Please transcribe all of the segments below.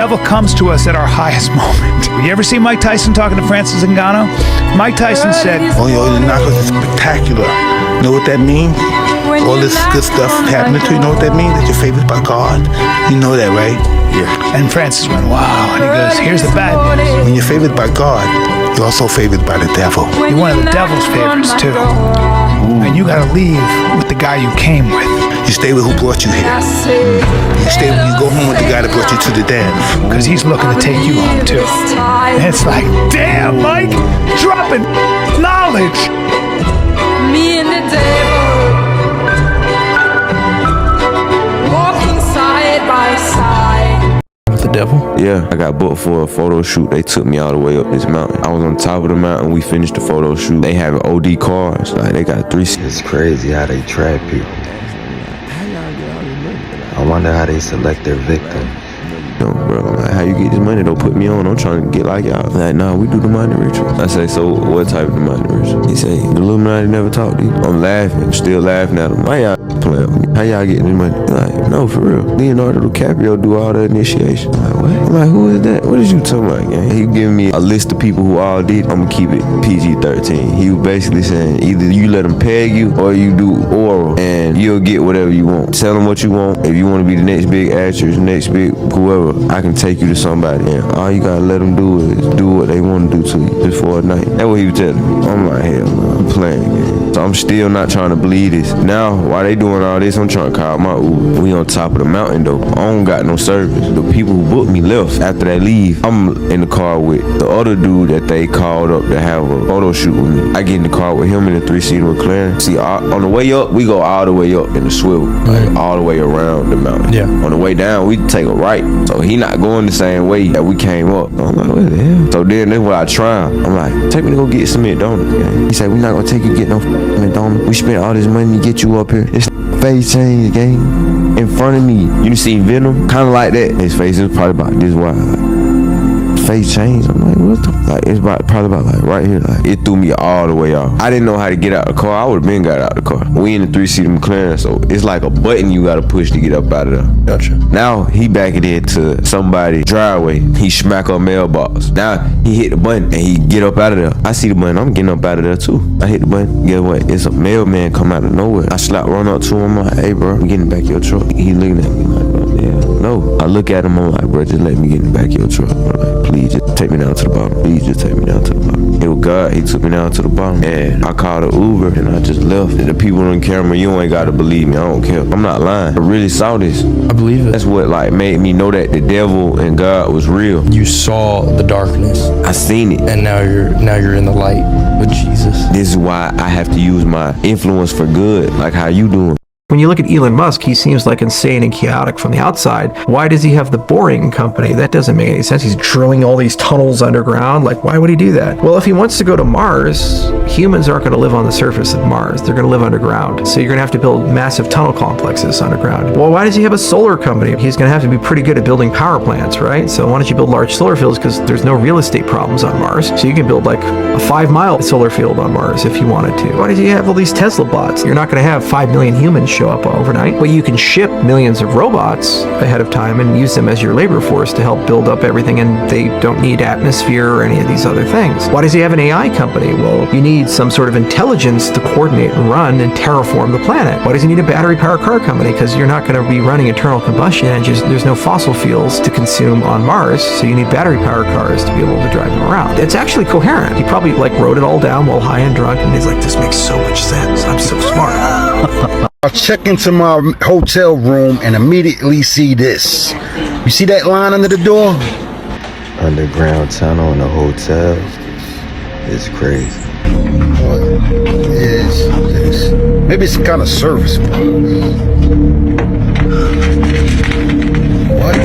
devil comes to us at our highest moment. You ever see Mike Tyson talking to Francis Ngannou? Mike Tyson said, "Oh, your knockouts is spectacular." You know what that means? All this good stuff happening to you. You know what that means? That you're favored by God. You know that, right? Yeah. And Francis went, wow. And he goes, here's the bad news. When you're favored by God, you're also favored by the devil. You're one of the devil's favorites, too. And you gotta leave with the guy you came with. You stay with who brought you here. You go home with the guy that brought you to the dance. Because he's looking to take you home, too. And it's like, damn, Mike, dropping knowledge. Me and the devil walking side by side. With the devil? Yeah, I got booked for a photo shoot. They took me all the way up this mountain. I was on top of the mountain. We finished the photo shoot. They have OD cars. Like, they got 3. It's crazy how they trap people. I wonder how they select their victim. No, bro, I'm like, how you get this money? Don't put me on. I'm trying to get like y'all. Like, nah, we do the money rituals. I say, so what type of money ritual? He say, the Illuminati never talk to you. I'm laughing, still laughing at him. Why y'all playing with me? How y'all getting this money? Like, no, for real. Leonardo DiCaprio do all the initiation. I'm like, what? I'm like, who is that? What is you talking about, gang? He giving me a list of people who all did. I'm gonna keep it PG-13. He was basically saying, either you let them peg you or you do oral and you'll get whatever you want. Tell them what you want. If you want to be the next big actress, next big whoever, I can take you to somebody, and all you gotta let them do is do what they want to do to you just for a night. That's what he was telling me. I'm like, hell no, I'm playing game. So I'm still not trying to believe this. Now, while they doing all this, I'm trying to call my Uber. We on top of the mountain though. I don't got no service. The people who booked me left. After they leave, I'm in the car with the other dude that they called up to have a photo shoot with me. I get in the car with him in the 3-seater McLaren. See, on the way up, we go all the way up in the swivel, like all the way around the mountain. Yeah. On the way down, we take a right. So he not going the same way that we came up. I'm like, what the hell? So then that's what I try. I'm like, take me to go get some McDonald's, gang. He said, we not gonna take you to get no McDonald's. We spent all this money to get you up here. It's face change, gang. In front of me. You see Venom? Kind of like that. His face is probably about this wide. Like, face change. I'm like, what the? Like, it's probably about like right here. Like, it threw me all the way off. I didn't know how to get out of the car. I would have been got out of the car. We in the 3-seater McLaren, so it's like a button you gotta push to get up out of there. Gotcha. Now he back it into somebody's driveway. He smack a mailbox. Now he hit the button and he get up out of there. I see the button. I'm getting up out of there too. I hit the button. Guess what? It's a mailman come out of nowhere. I run up to him. I'm like, hey bro, I'm getting back your truck. He looking at me like, oh, yeah, no. I look at him. I'm like, bro, just let me get in the back of your truck. I'm like, please just take me down to the bottom. Please just take me down to the bottom. It was God. He took me down to the bottom. And I called an Uber and I just left. And the people on camera, you ain't got to believe me. I don't care. I'm not lying. I really saw this. I believe it. That's what like made me know that the devil and God was real. You saw the darkness, I seen it. and now you're in the light with Jesus. This is why I have to use my influence for good. Like how you doing. When you look at Elon Musk, he seems like insane and chaotic from the outside. Why does he have the Boring Company? That doesn't make any sense. He's drilling all these tunnels underground. Like, why would he do that? Well, if he wants to go to Mars, humans aren't going to live on the surface of Mars. They're going to live underground. So you're going to have to build massive tunnel complexes underground. Well, why does he have a solar company? He's going to have to be pretty good at building power plants, right? So why don't you build large solar fields? Because there's no real estate problems on Mars. So you can build like a 5-mile solar field on Mars if you wanted to. Why does he have all these Tesla bots? You're not going to have 5 million humans show up overnight. Well, you can ship millions of robots ahead of time and use them as your labor force to help build up everything, and they don't need atmosphere or any of these other things. Why does he have an AI company? Well, you need some sort of intelligence to coordinate and run and terraform the planet. Why does he need a battery powered car company? Because you're not going to be running internal combustion engines. There's no fossil fuels to consume on Mars, so you need battery powered cars to be able to drive them around. It's actually coherent. He probably like wrote it all down while high and drunk, and he's like, this makes so much sense. I'm so smart. I check into my hotel room and immediately see this. You see that line under the door? Underground tunnel in a hotel. It's crazy. What is this? Maybe it's some kind of service. What?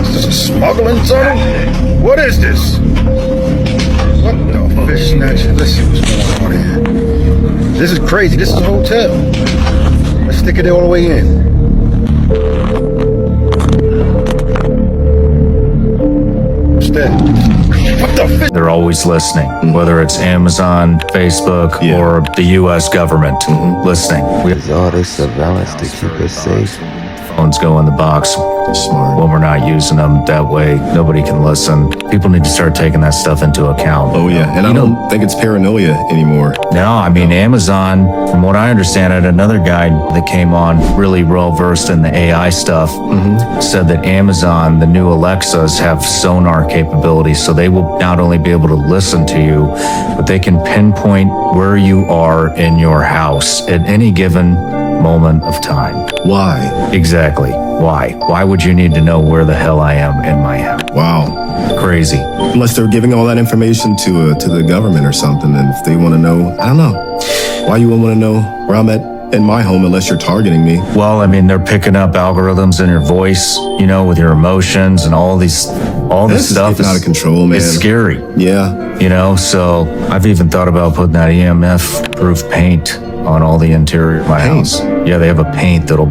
Is this a smuggling tunnel? What is this? What the fish snatcher? Let's see what's going on here. This is crazy. This is a hotel. Let's stick it all the way in. What's that? What the fish? They're always listening, whether it's Amazon, Facebook, or the U.S. government listening. We It's all this surveillance to keep us safe. phones go in the box. Smart. when we're not using them. That way, nobody can listen. People need to start taking that stuff into account. Oh yeah, and I don't think it's paranoia anymore. No, I mean, Amazon, from what I understand, I had another guy that came on really well versed in the AI stuff, said that Amazon, the new Alexas, have sonar capabilities. So they will not only be able to listen to you, but they can pinpoint where you are in your house at any given moment of time. Why? Exactly. Why? Why would you need to know where the hell I am in my house? Wow. Crazy. Unless they're giving all that information to the government or something, and if they want to know, I don't know. Why you wouldn't want to know where I'm at in my home unless you're targeting me? Well, I mean, they're picking up algorithms in your voice, you know, with your emotions and all this stuff. It's out of control, man. It's scary. Yeah. You know, so I've even thought about putting that EMF-proof paint on all the interior of my house. Yeah, they have a paint that'll...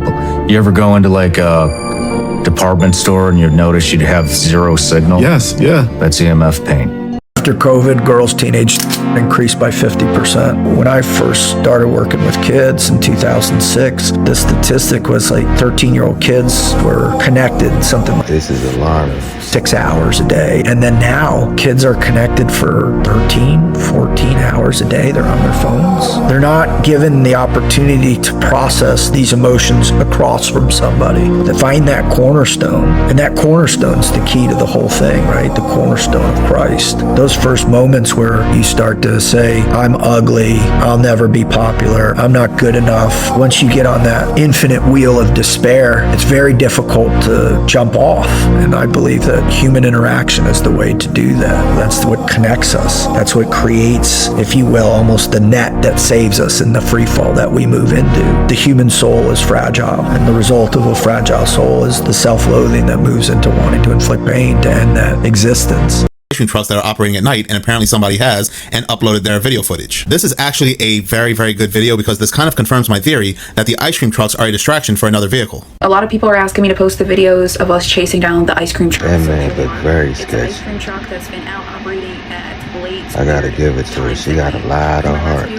You ever go into like a department store and you notice you'd have zero signal? Yes, yeah. That's EMF paint. After COVID, girls' teenage increased by 50%. When I first started working with kids in 2006, the statistic was like 13-year-old kids were connected something like This is alarming. 6 hours a day. And then now kids are connected for 13, 14 hours a day. They're on their phones. They're not given the opportunity to process these emotions across from somebody. To find that cornerstone. And that cornerstone's the key to the whole thing, right? The cornerstone of Christ. Those first moments where you start to say, I'm ugly, I'll never be popular, I'm not good enough. Once you get on that infinite wheel of despair, it's very difficult to jump off. And I believe that human interaction is the way to do that. That's what connects us. That's what creates, if you will, almost the net that saves us in the free fall that we move into. The human soul is fragile, and the result of a fragile soul is the self-loathing that moves into wanting to inflict pain to end that existence. Trucks that are operating at night, and apparently somebody has and uploaded their video footage. This is actually a very, very good video because this kind of confirms my theory that the ice cream trucks are a distraction for another vehicle. A lot of people are asking me to post the videos of us chasing down the ice cream truck. That man look very sketchy. It's an ice cream truck that's been out operating at late. I gotta give it to her. She got a lot of heart.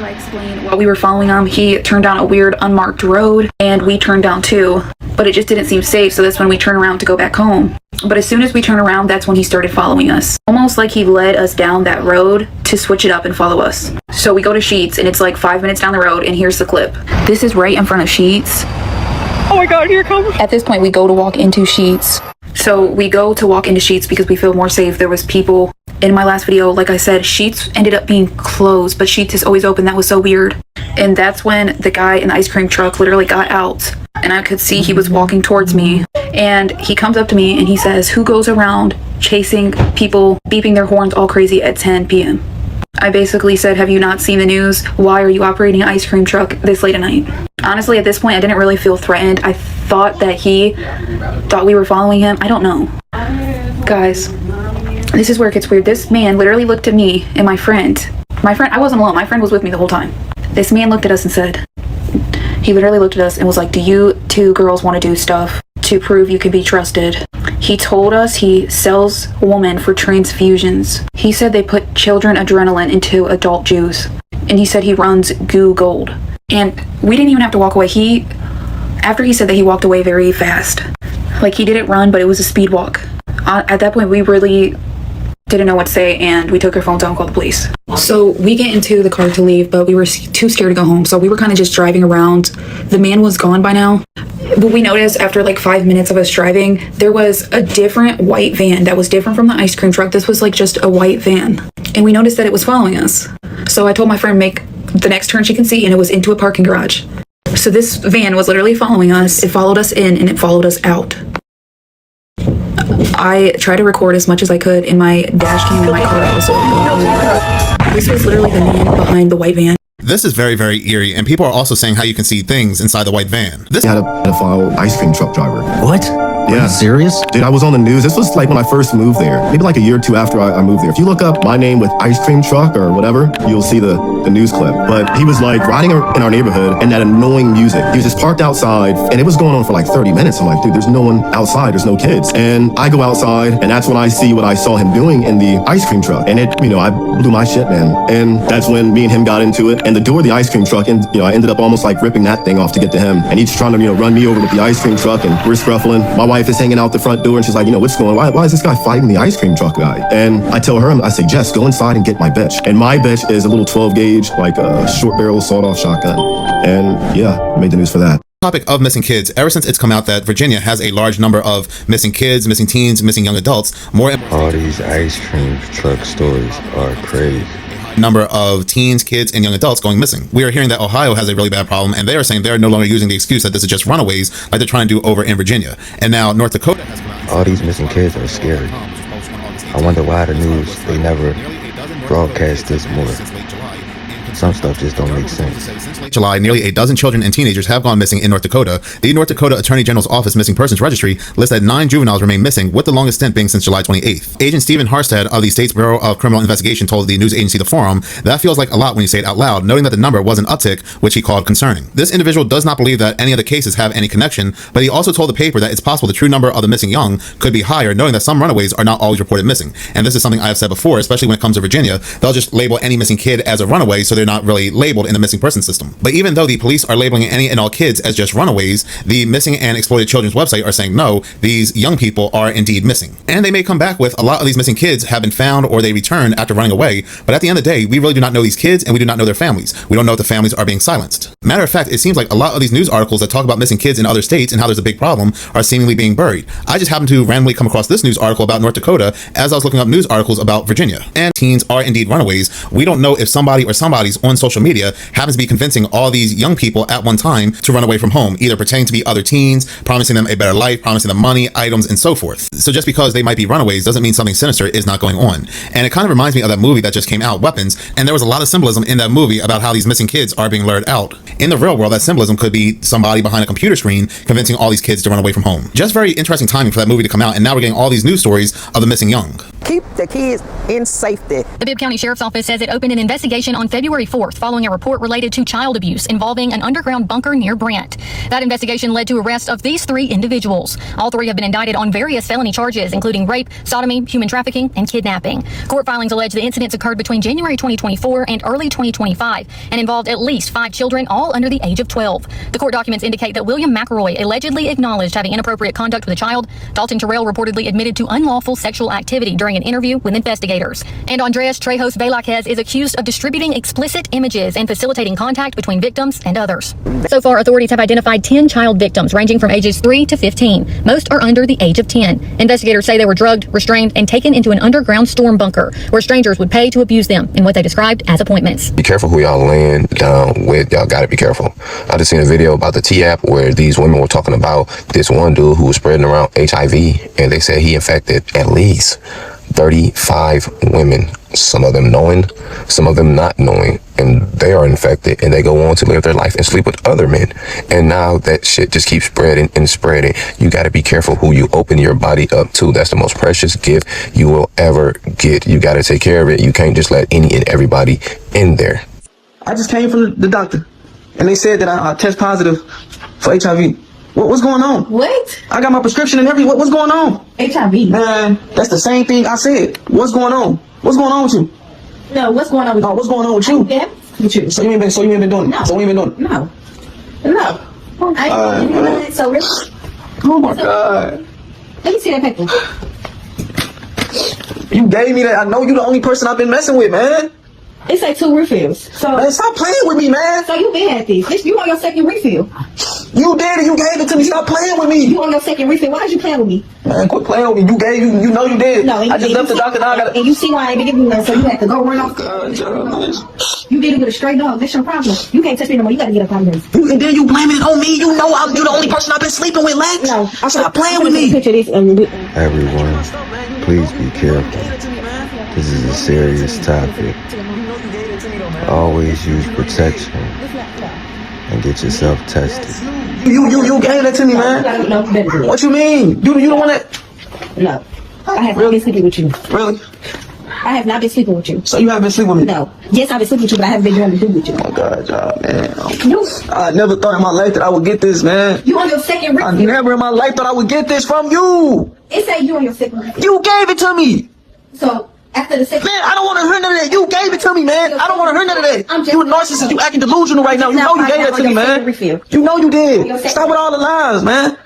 While we were following him, he turned down a weird unmarked road, and we turned down too. But it just didn't seem safe, so that's when we turned around to go back home. But as soon as we turned around, that's when he started following us. Almost like he led us down that road to switch it up and follow us. So we go to Sheetz, and it's like 5 minutes down the road, and here's the clip. This is right in front of Sheetz. Oh my God, here it comes. At this point, we go to walk into Sheetz. So we go to walk into Sheetz because we feel more safe. There was people. In my last video, like I said, Sheetz ended up being closed, but Sheetz is always open. That was so weird. And that's when the guy in the ice cream truck literally got out, and I could see he was walking towards me, and he comes up to me and he says, who goes around chasing people, beeping their horns all crazy at 10 p.m. I basically said, have you not seen the news? Why are you operating an ice cream truck this late at night? Honestly, at this point, I didn't really feel threatened. I thought that he thought we were following him. I don't know. Guys, this is where it gets weird. This man literally looked at me and my friend, I wasn't alone. My friend was with me the whole time. This man looked at us and said, he literally looked at us and was like, do you two girls want to do stuff to prove you can be trusted? He told us he sells women for transfusions. He said they put children adrenaline into adult juice. And he said he runs Goo Gold. And we didn't even have to walk away. After he said that, he walked away very fast. Like, he didn't run, but it was a speed walk. At that point, we really didn't know what to say, and we took our phones out and called the police. So we get into the car to leave, but we were too scared to go home. So we were kind of just driving around. The man was gone by now. But we noticed after like 5 minutes of us driving, there was a different white van that was different from the ice cream truck. This was like just a white van. And we noticed that it was following us. So I told my friend, make the next turn she can see, and it was into a parking garage. So this van was literally following us. It followed us in and it followed us out. I tried to record as much as I could in my dash cam in my car also. This was literally the man behind the white van. This is very, very eerie, and people are also saying how you can see things inside the white van. This had a pedophile ice cream truck driver. What? Yeah. Are you serious? Dude, I was on the news. This was like when I first moved there. Maybe like a year or two after I moved there. If you look up my name with ice cream truck or whatever, you'll see the the news clip, but he was like riding in our neighborhood and that annoying music. He was just parked outside and it was going on for like 30 minutes. I'm like, dude, there's no one outside. There's no kids. And I go outside and that's when I see what I saw him doing in the ice cream truck. And it, you know, I blew my shit, man. And that's when me and him got into it. And the door of the ice cream truck, and you know, I ended up almost like ripping that thing off to get to him. And he's trying to, you know, run me over with the ice cream truck and we're scruffling. My wife is hanging out the front door and she's like, you know, what's going on? Why is this guy fighting the ice cream truck guy? And I tell her, I say, Jess, go inside and get my bitch. And my bitch is a little 12 gauge, like a short barrel sawed-off shotgun. And yeah, made the news for that. Topic of missing kids. Ever since it's come out that Virginia has a large number of missing kids, missing teens, missing young adults, all these ice cream truck stories are crazy. Number of teens, kids, and young adults going missing. We are hearing that Ohio has a really bad problem, and they are saying they're no longer using the excuse that this is just runaways like they're trying to do over in Virginia. And now North Dakota has come out. All these missing kids are scary. I wonder why the news, they never broadcast this more. Some stuff just don't make sense. Since late July, nearly a dozen children and teenagers have gone missing in North Dakota. The North Dakota Attorney General's Office Missing Persons Registry lists that 9 juveniles remain missing, with the longest stint being since July 28th. Agent Stephen Harstead of the state's Bureau of Criminal Investigation told the news agency The Forum, that feels like a lot when you say it out loud, noting that the number was an uptick, which he called concerning. This individual does not believe that any of the cases have any connection, but he also told the paper that it's possible the true number of the missing young could be higher, knowing that some runaways are not always reported missing. And this is something I have said before, especially when it comes to Virginia. They'll just label any missing kid as a runaway, so they're not really labeled in the missing person system. But even though the police are labeling any and all kids as just runaways, the Missing and Exploited Children's website are saying no, these young people are indeed missing. And they may come back with a lot of these missing kids have been found or they returned after running away, but at the end of the day, we really do not know these kids and we do not know their families. We don't know if the families are being silenced. Matter of fact, it seems like a lot of these news articles that talk about missing kids in other states and how there's a big problem are seemingly being buried. I just happened to randomly come across this news article about North Dakota as I was looking up news articles about Virginia. And teens are indeed runaways. We don't know if somebody or somebody's on social media happens to be convincing all these young people at one time to run away from home, either pretending to be other teens, promising them a better life, promising them money, items, and so forth. So just because they might be runaways doesn't mean something sinister is not going on. And it kind of reminds me of that movie that just came out, Weapons, and there was a lot of symbolism in that movie about how these missing kids are being lured out. In the real world, that symbolism could be somebody behind a computer screen convincing all these kids to run away from home. Just very interesting timing for that movie to come out, and now we're getting all these news stories of the missing young. Keep the kids in safety. The Bibb County Sheriff's Office says it opened an investigation on February 4th following a report related to child abuse involving an underground bunker near Brant. That investigation led to arrest of these 3 individuals. All 3 have been indicted on various felony charges, including rape, sodomy, human trafficking, and kidnapping. Court filings allege the incidents occurred between January 2024 and early 2025 and involved at least 5 children, all under the age of 12. The court documents indicate that William McElroy allegedly acknowledged having inappropriate conduct with a child. Dalton Terrell reportedly admitted to unlawful sexual activity during an interview with investigators. And Andres Trejos Velázquez is accused of distributing explicit images and facilitating contact between victims and others. So far, authorities have identified 10 child victims ranging from ages 3 to 15. Most are under the age of 10. Investigators say they were drugged, restrained, and taken into an underground storm bunker where strangers would pay to abuse them in what they described as appointments. Be careful who y'all laying down with. Y'all gotta be careful. I just seen a video about the T-app where these women were talking about this one dude who was spreading around HIV, and they said he infected at least 35 women, some of them knowing, some of them not knowing, and they are infected and they go on to live their life and sleep with other men. And now that shit just keeps spreading and spreading. You got to be careful who you open your body up to. That's the most precious gift you will ever get. You got to take care of it. You can't just let any and everybody in there. I just came from the doctor and they said that I test positive for HIV. What's going on? What? I got my prescription and everything. What's going on? HIV. Man, that's the same thing I said. What's going on? What's going on with you? No, what's going on with you? What's going on with you? Yeah, with you. So you ain't been doing it? No. So you ain't been doing it? No. No. I ain't doing it, so really. Oh my God. Let me see that paper. You gave me that. I know you the only person I've been messing with, man. It's like 2 refills. So man, stop playing with me, man. So you been at this. Bitch, you on your second refill. You did it. You gave it to me. Stop playing with me. You on your second refill. Why is you playing with me? Man, quit playing with me. You gave. You know you did. No, I just left the doctor. Now I gotta. And you see why I ain't been giving you none, so you have to go run off. You did it with a straight dog. That's your problem. You can't touch me no more. You gotta get up out of this. And then you blaming it on me. You know you the only person I've been sleeping with, Lex. No. Stop playing with me. Picture this. Everyone, please be careful. This is a serious topic. Always use protection and get yourself tested. You gave that to me, man. No, what you mean? You the one that? No. I have really sleeping with you. Really? I have not been sleeping with you. So you haven't been sleeping with me? No. Yes, I've been sleeping with you, but I haven't been doing anything with you. Oh God, y'all, man. You, I never thought in my life that I would get this, man. you on your second I refill. never in my life thought I would get this from you. It say you on your second refill. You gave it to me. So after the second, Man, I don't want to hear none of that. You gave it to me, man. I don't want to hear none of that. I'm just- You a narcissist. You acting delusional right now. You know you gave that to me, man. You know you did. Stop with all the lies, man.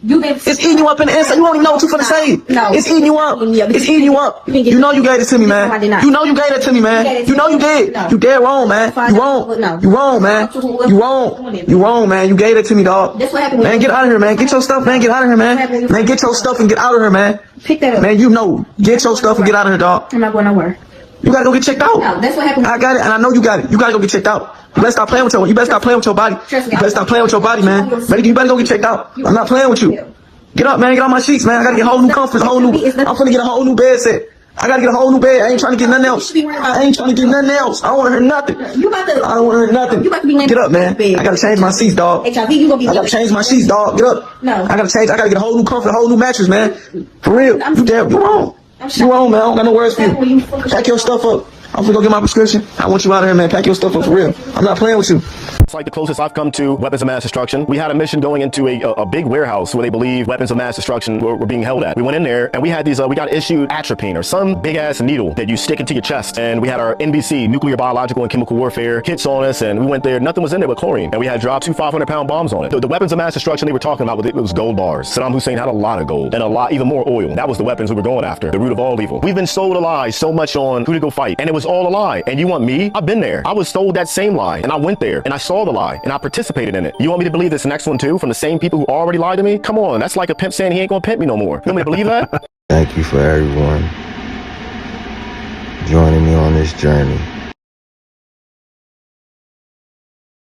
you've been. It's eating you up in the inside. You don't even know what you're finna say. No. It's eating you up. It's eating you up. You know you gave it to me, man. You know you gave it to me, man. You know you did. You dead wrong, man. You wrong. You wrong, man. You wrong. You wrong, man. You gave it to me, dog. That's what happened. Man, get out of here, man. Get your stuff, man. Get out of here, man. Man, get your stuff and get out of here, man. Pick that up. Man, you know. Get your stuff and get out of here, dog. I'm not going nowhere. You gotta go get checked out. No, that's what happened. I got it, and I know you got it. You gotta go get checked out. You better stop playing with you better stop playing with your body. Trust me, You better stop playing with your body, man. You better go get checked out. I'm not playing with you. Get up, man. Get on my sheets, man. I gotta get a whole new comfort, I'm finna get a whole new bed set. I gotta get a whole new bed. I ain't trying to get nothing else. I ain't trying to get nothing else. I don't wanna hear nothing. You about to. I don't wanna hear nothing. You about to be laying Get up, man. I gotta change my sheets, dog. HIV, you gonna be. I gotta change my sheets, dog. Get up. No. I gotta get a whole new comfort, a whole new mattress, man. For real. You wrong. You wrong, man. I don't got no words for you. Pack your stuff up. I'm gonna go get my prescription. I want you out of here, man. Pack your stuff up for real. I'm not playing with you. It's like the closest I've come to weapons of mass destruction. We had a mission going into a big warehouse where they believe weapons of mass destruction were being held at. We went in there and we had these, we got issued atropine or some big ass needle that you stick into your chest. And we had our NBC, nuclear, biological, and chemical warfare kits on us. And we went there, nothing was in there but chlorine. And we had dropped 2 500-pound bombs on it. The weapons of mass destruction they were talking about, it was gold bars. Saddam Hussein had a lot of gold and a lot, even more oil. That was the weapons we were going after, the root of all evil. We've been sold a lie so much on who to go fight. And it was all a lie. And you want me? I've been there. I was sold that same lie. And I went there and I saw the lie and I participated in it. You want me to believe this next one too from the same people who already lied to me? Come on, that's like a pimp saying he ain't gonna pimp me no more. You want me to believe that? Thank you for everyone joining me on this journey.